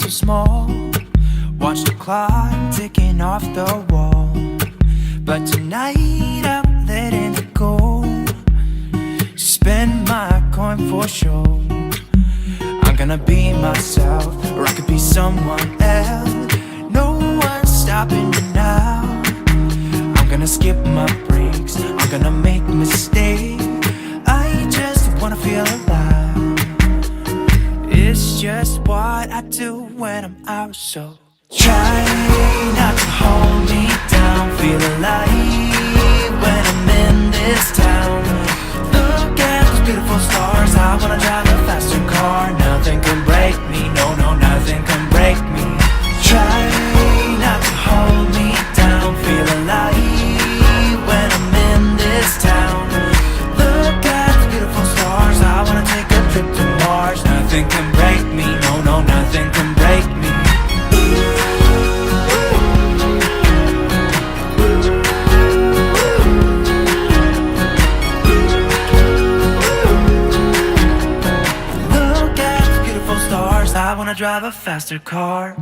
so small. Watch the clock ticking off the wall. But tonight I'm letting it go. Spend my coin for sure. I'm gonna be myself, or I could be someone else. No one's stopping me now. I'm gonna skip my breaks, I'm gonna make mistakes. I just wanna feel alive. It's just what I do when I'm out, so try not to hold me down. Feel alive when I'm in this town. Look at those beautiful stars. I wanna drive a faster car. Nothing can break me, no, no, nothing can break me. Try not to hold me down. Feel alive when I'm in this town. Look at the beautiful stars. I wanna take a trip to Mars. Nothing can break me, no, no, nothing can break me. Look at the beautiful stars. I wanna drive a faster car.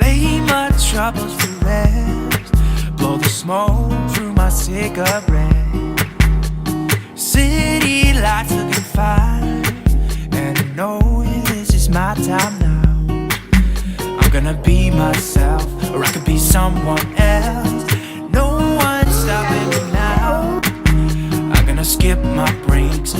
Lay my troubles to rest. Blow the smoke through my cigarette. City lights looking fine, and I know this is my time now. I'm gonna be myself, or I could be someone else. No one's stopping me now. I'm gonna skip my breaks,